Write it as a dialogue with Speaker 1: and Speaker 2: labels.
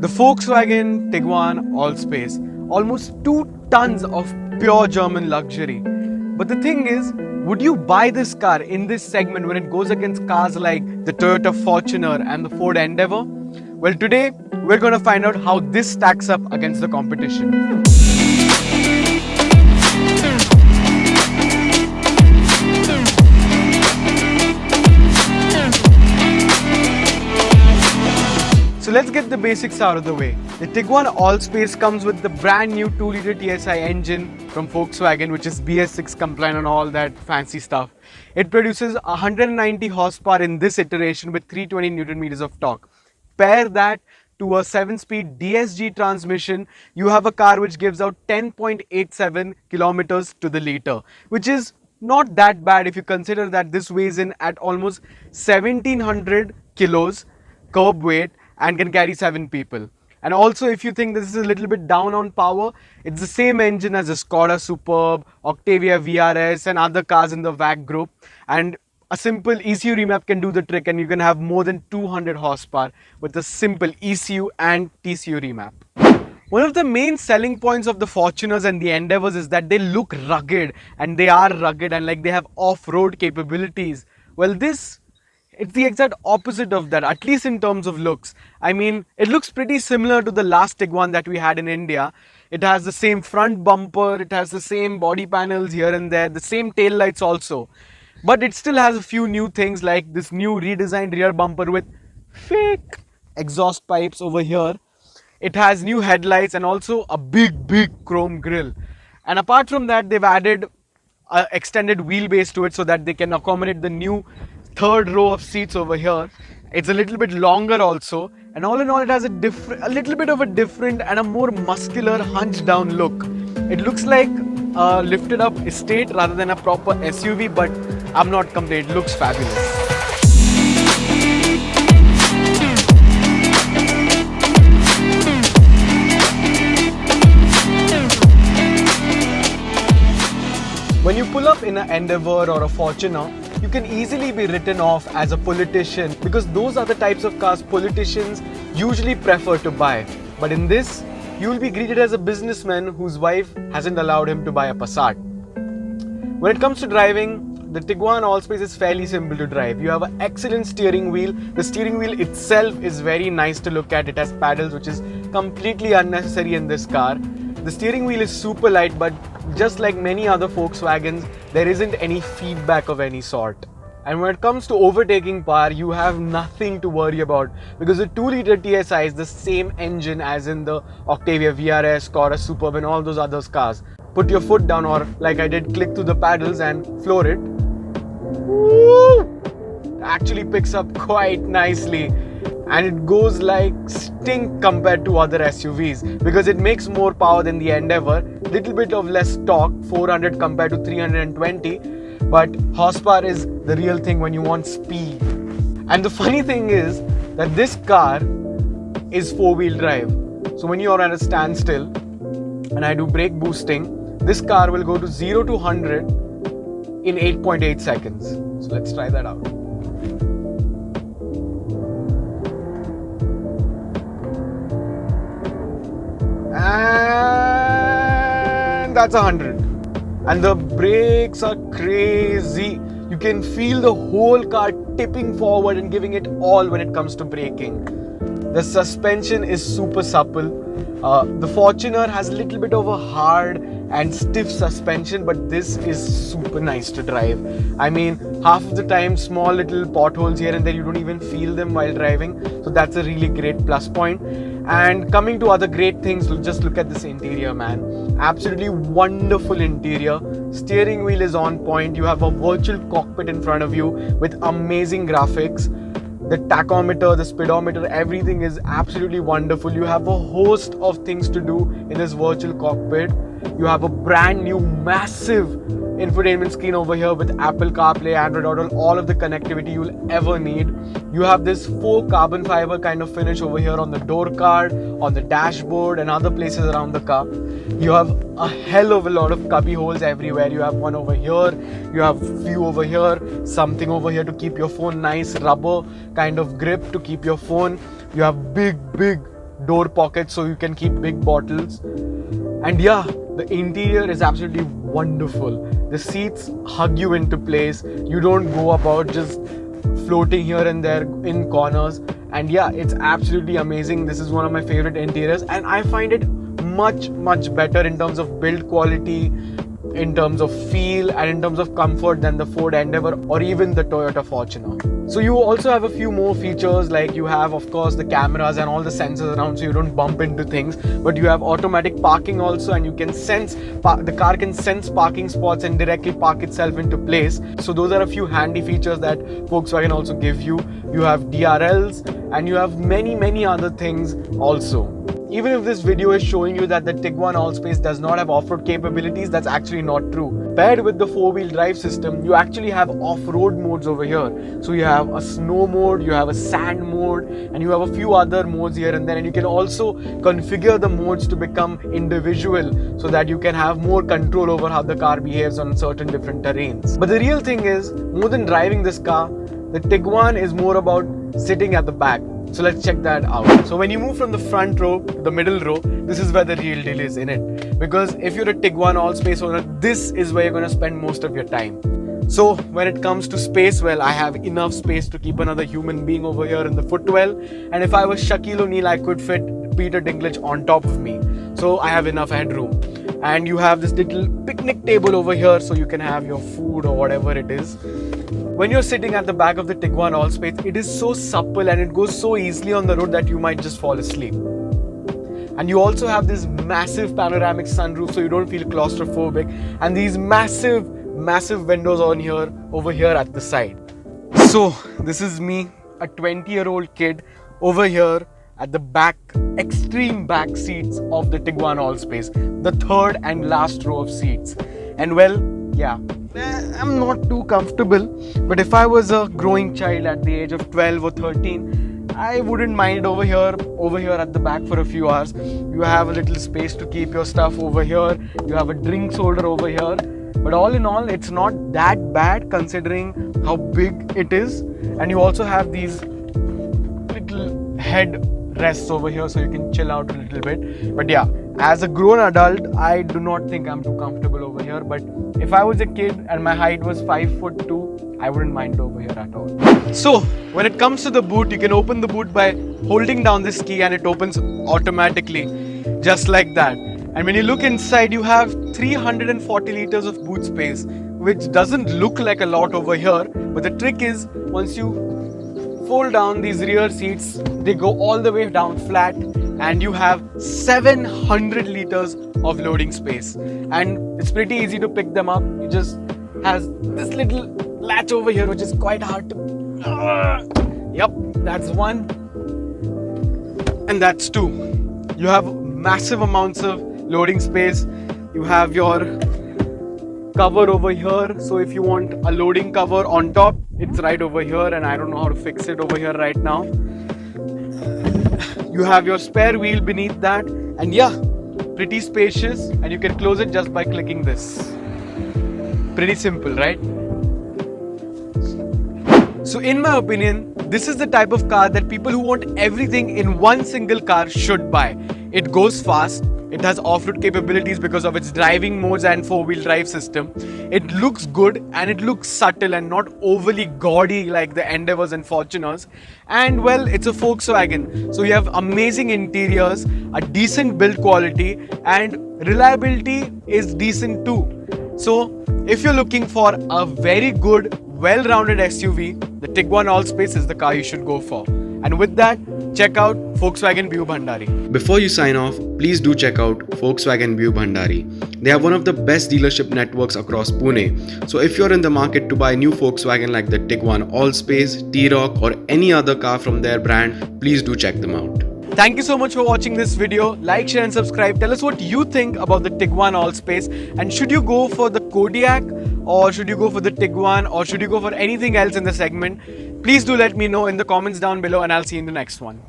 Speaker 1: The Volkswagen Tiguan AllSpace, almost 2 tons of pure German luxury. But the thing is, would you buy this car in this segment when it goes against cars like the Toyota Fortuner and the Ford Endeavour? Well, today we're going to find out how this stacks up against the competition. So let's get the basics out of the way. The Tiguan AllSpace comes with the brand new 2-liter TSI engine from Volkswagen, which is BS6 compliant and all that fancy stuff. It produces 190 horsepower in this iteration with 320 Newton meters of torque. Pair that to a 7-speed DSG transmission, you have a car which gives out 10.87 kilometers to the liter, which is not that bad if you consider that this weighs in at almost 1700 kilos curb weight and can carry 7 people. And also, if you think this is a little bit down on power, it's the same engine as the Skoda Superb, Octavia VRS and other cars in the VAG group, and a simple ECU remap can do the trick, and you can have more than 200 horsepower with a simple ECU and TCU remap. One of the main selling points of the Fortuners and the Endeavours is that they look rugged, and they are rugged, and like they have off-road capabilities. Well, it's the exact opposite of that, at least in terms of looks. I mean, it looks pretty similar to the last Tiguan that we had in India. It has the same front bumper, it has the same body panels here and there, the same tail lights also. But it still has a few new things like this new redesigned rear bumper with fake exhaust pipes over here. It has new headlights and also a big chrome grille. And apart from that, they've added an extended wheelbase to it so that they can accommodate the new third row of seats over here. It's a little bit longer also, and all in all it has a little bit of a different and a more muscular hunched down look. It looks like a lifted up estate rather than a proper SUV, but I'm not complaining, it looks fabulous. When you pull up in an Endeavour or a Fortuner, you can easily be written off as a politician because those are the types of cars politicians usually prefer to buy. But in this, you will be greeted as a businessman whose wife hasn't allowed him to buy a Passat. When it comes to driving, the Tiguan AllSpace is fairly simple to drive. You have an excellent steering wheel. The steering wheel itself is very nice to look at. It has paddles, which is completely unnecessary in this car. The steering wheel is super light, but just like many other Volkswagens, there isn't any feedback of any sort. And when it comes to overtaking power, you have nothing to worry about because the 2-liter TSI is the same engine as in the Octavia VRS, Skoda Superb and all those other cars. Put your foot down, or like I did, click to the paddles and floor it. Woo! It actually picks up quite nicely. And it goes like stink compared to other SUVs because it makes more power than the Endeavour, little bit of less torque, 400 compared to 320, but horsepower is the real thing when you want speed. And the funny thing is that this car is 4-wheel drive. So when you are at a standstill and I do brake boosting, this car will go to 0 to 100 in 8.8 seconds. So let's try that out. And that's 100. And the brakes are crazy. You can feel the whole car tipping forward and giving it all when it comes to braking. The suspension is super supple. The Fortuner has a little bit of a hard and stiff suspension, but this is super nice to drive. I mean, half of the time small little potholes here and there, you don't even feel them while driving, so that's a really great plus point. And coming to other great things, just look at this interior, man. Absolutely wonderful interior. Steering wheel is on point. You have a virtual cockpit in front of you with amazing graphics. The tachometer, the speedometer, everything is absolutely wonderful. You have a host of things to do in this virtual cockpit. You have a brand new massive infotainment screen over here with Apple CarPlay, Android Auto, all of the connectivity you'll ever need. You have this faux carbon fiber kind of finish over here on the door card, on the dashboard and other places around the car. You have a hell of a lot of cubby holes everywhere. You have one over here, you have few over here, something over here to keep your phone, nice rubber kind of grip to keep your phone. You have big door pockets so you can keep big bottles. And yeah, the interior is absolutely wonderful. The seats hug you into place. You don't go about just floating here and there in corners. And yeah, it's absolutely amazing. This is one of my favorite interiors, and I find it much better in terms of build quality, in terms of feel, and in terms of comfort than the Ford Endeavour or even the Toyota Fortuner. So you also have a few more features, like you have of course the cameras and all the sensors around so you don't bump into things, but you have automatic parking also, and you can sense the car can sense parking spots and directly park itself into place. So those are a few handy features that Volkswagen also give you. You have DRLs and you have many other things also. Even if this video is showing you that the Tiguan AllSpace does not have off-road capabilities, that's actually not true. Paired with the four-wheel drive system, you actually have off-road modes over here. So you have a snow mode, you have a sand mode, and you have a few other modes here and there. And you can also configure the modes to become individual so that you can have more control over how the car behaves on certain different terrains. But the real thing is, more than driving this car, the Tiguan is more about sitting at the back. So let's check that out. So when you move from the front row to the middle row, this is where the real deal is in it. Because if you're a Tiguan AllSpace owner, this is where you're going to spend most of your time. So when it comes to space, well, I have enough space to keep another human being over here in the footwell. And if I was Shaquille O'Neal, I could fit Peter Dinklage on top of me. So I have enough headroom. And you have this little picnic table over here so you can have your food or whatever it is. When you're sitting at the back of the Tiguan AllSpace, it is so supple and it goes so easily on the road that you might just fall asleep. And you also have this massive panoramic sunroof so you don't feel claustrophobic, and these massive windows over here at the side. So this is me, a 20-year-old kid over here at the back, extreme back seats of the Tiguan AllSpace, the third and last row of seats. And well, yeah, I'm not too comfortable, but if I was a growing child at the age of 12 or 13, I wouldn't mind over here at the back for a few hours. You have a little space to keep your stuff over here. You have a drinks holder over here. But all in all, it's not that bad considering how big it is. And you also have these little head rests over here so you can chill out a little bit. But yeah, as a grown adult, I do not think I'm too comfortable over here. But if I was a kid and my height was 5'2", I wouldn't mind over here at all. So when it comes to the boot, you can open the boot by holding down this key and it opens automatically, just like that. And when you look inside, you have 340 liters of boot space, which doesn't look like a lot over here. But the trick is, once you fold down these rear seats, they go all the way down flat, and you have 700 liters of loading space. And it's pretty easy to pick them up. You just has this little latch over here, which is quite hard to... Yep, that's one. And that's two. You have massive amounts of loading space. You have your cover over here. So if you want a loading cover on top, it's right over here, and I don't know how to fix it over here right now. You have your spare wheel beneath that, and yeah, pretty spacious, and you can close it just by clicking this. Pretty simple, right? So in my opinion, this is the type of car that people who want everything in one single car should buy. It goes fast, it has off-road capabilities because of its driving modes and four-wheel drive system. It looks good and it looks subtle and not overly gaudy like the Endeavours and Fortuners. And well, it's a Volkswagen, so you have amazing interiors, a decent build quality, and reliability is decent too. So if you're looking for a very good, well-rounded SUV, the Tiguan AllSpace is the car you should go for. And with that, check out Volkswagen View Bhandari. Before you sign off, please do check out Volkswagen View Bhandari. They have one of the best dealership networks across Pune. So if you're in the market to buy new Volkswagen like the Tiguan AllSpace, T-Roc or any other car from their brand, please do check them out. Thank you so much for watching this video. Like, share and subscribe. Tell us what you think about the Tiguan AllSpace, and should you go for the Kodiaq, or should you go for the Tiguan, or should you go for anything else in the segment? Please do let me know in the comments down below, and I'll see you in the next one.